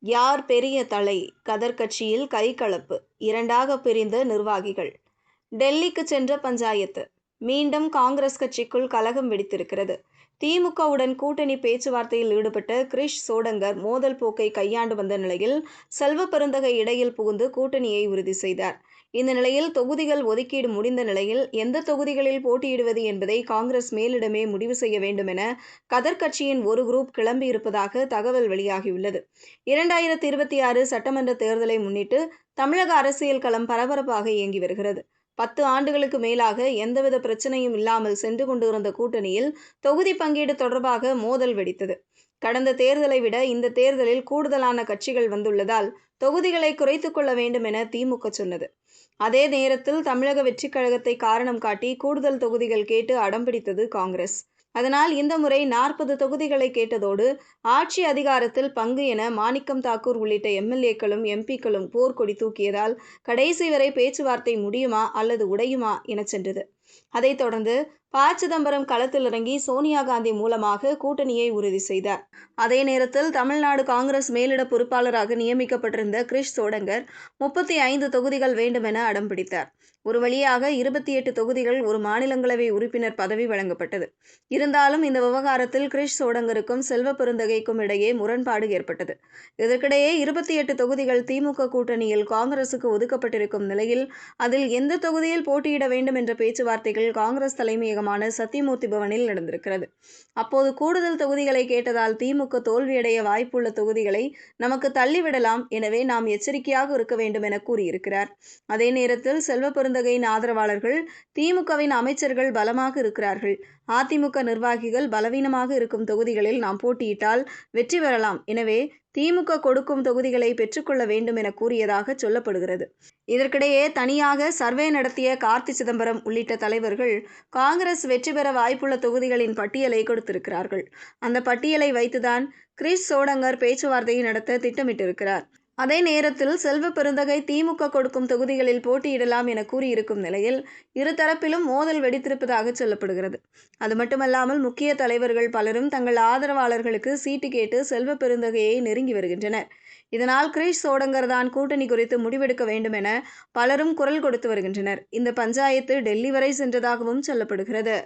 யார் பெரிய தலை? கதர் கட்சியில் கைகலப்பு, இரண்டாக பிரிந்த நிர்வாகிகள். டெல்லிக்கு சென்ற பஞ்சாயத்து. மீண்டும் காங்கிரஸ் கட்சிக்குள் கலகம் வெடித்திருக்கிறது. திமுகவுடன் கூட்டணி பேச்சுவார்த்தையில் ஈடுபட்ட கிரிஷ் சோடங்கர் மோதல் போக்கை கையாண்டு வந்த நிலையில் செல்வ பெருந்தகை இடையில் புகுந்து கூட்டணியை உறுதி செய்தார். இந்த நிலையில் தொகுதிகள் ஒதுக்கீடு முடிந்த நிலையில் எந்த தொகுதிகளில் போட்டியிடுவது என்பதை காங்கிரஸ் மேலிடமே முடிவு செய்ய வேண்டும் என கதர் கட்சியின் ஒரு குரூப் கிளம்பியிருப்பதாக தகவல் வெளியாகியுள்ளது. 2026 சட்டமன்ற தேர்தலை முன்னிட்டு தமிழக அரசியல் களம் பரபரப்பாக இயங்கி வருகிறது. 10 ஆண்டுகளுக்கு மேலாக எந்தவித பிரச்சனையும் இல்லாமல் சென்று கொண்டிருந்த கூட்டணியில் தொகுதி பங்கீடு தொடர்பாக மோதல் வெடித்தது. கடந்த தேர்தலை விட இந்த தேர்தலில் கூடுதலான கட்சிகள் வந்துள்ளதால் தொகுதிகளை குறைத்துக் கொள்ள வேண்டும் என திமுக சொன்னது. அதே நேரத்தில் தமிழக வெற்றிக் கழகத்தை காரணம் காட்டி கூடுதல் தொகுதிகள் கேட்டு அடம்பிடித்தது காங்கிரஸ். அதனால் இந்த முறை 40 தொகுதிகளை கேட்டதோடு ஆட்சி அதிகாரத்தில் பங்கு என மாணிக்கம் தாக்கூர் உள்ளிட்ட எம்எல்ஏக்களும் எம்பிக்களும் போர்க்கொடி தூக்கியதால் கடைசி வரை பேச்சுவார்த்தை முடியுமா அல்லது உடையுமா என சென்றது. அதைத் தொடர்ந்து ப. சிதம்பரம் களத்தில் இறங்கி சோனியா காந்தி மூலமாக கூட்டணியை உறுதி செய்தார். அதே நேரத்தில் தமிழ்நாடு காங்கிரஸ் மேலிட பொறுப்பாளராக நியமிக்கப்பட்டிருந்த கிரிஷ் சோடங்கர் 35 தொகுதிகள் வேண்டுமென அடம் பிடித்தார். ஒரு வழியாக 28 தொகுதிகள் ஒரு மாநிலங்களவை உறுப்பினர் பதவி வழங்கப்பட்டது. இருந்தாலும் இந்த விவகாரத்தில் கிரிஷ் சோடங்கருக்கும் செல்வ பெருந்தகைக்கும் இடையே முரண்பாடு ஏற்பட்டது. இதற்கிடையே 28 தொகுதிகள் திமுக கூட்டணியில் காங்கிரசுக்கு ஒதுக்கப்பட்டிருக்கும் நிலையில் அதில் எந்த தொகுதியில் போட்டியிட வேண்டும் என்ற பேச்சுவார்த்தைகள் காங்கிரஸ் தலைமையகமான சத்தியமூர்த்தி பவனில் நடந்திருக்கிறது. அப்போது கூடுதல் தொகுதிகளை கேட்டதால் திமுக தோல்வியடைய வாய்ப்புள்ள தொகுதிகளை நமக்கு தள்ளிவிடலாம், எனவே நாம் எச்சரிக்கையாக இருக்க வேண்டும் என கூறியிருக்கிறார். அதே நேரத்தில் செல்வ பெருந்தகையின் ஆதரவாளர்கள் திமுகவின் அமைச்சர்கள் பலமாக இருக்கிறார்கள். அதிமுக நிர்வாகிகள் பலவீனமாக இருக்கும் தொகுதிகளில் நாம் போட்டியிட்டால் வெற்றி பெறலாம், எனவே திமுக கொடுக்கும் தொகுதிகளை பெற்றுக்கொள்ள வேண்டும் என கூறியதாக சொல்லப்படுகிறது. இதற்கிடையே தனியாக சர்வே நடத்திய கார்த்தி சிதம்பரம் உள்ளிட்ட தலைவர்கள் காங்கிரஸ் வெற்றி பெற வாய்ப்புள்ள தொகுதிகளின் பட்டியலை கொடுத்திருக்கிறார்கள். அந்த பட்டியலை வைத்துதான் கிரிஷ் சோடங்கர் பேச்சுவார்த்தையை நடத்த திட்டமிட்டிருக்கிறார். அதே நேரத்தில் செல்வ பெருந்தகை திமுக கொடுக்கும் தொகுதிகளில் போட்டியிடலாம் என கூறியிருக்கும் நிலையில் இருதரப்பிலும் மோதல் வெடித்திருப்பதாக சொல்லப்படுகிறது. அது மட்டுமல்லாமல் முக்கிய தலைவர்கள் பலரும் தங்கள் ஆதரவாளர்களுக்கு சீட்டு கேட்டு செல்வ பெருந்தகையை நெருங்கி வருகின்றனர். இதனால் கிரிஷ் சோடங்கர் தான் கூட்டணி குறித்து முடிவெடுக்க வேண்டும் என பலரும் குரல் கொடுத்து வருகின்றனர். இந்த பஞ்சாயத்து டெல்லி வரை சென்றதாகவும் சொல்லப்படுகிறது.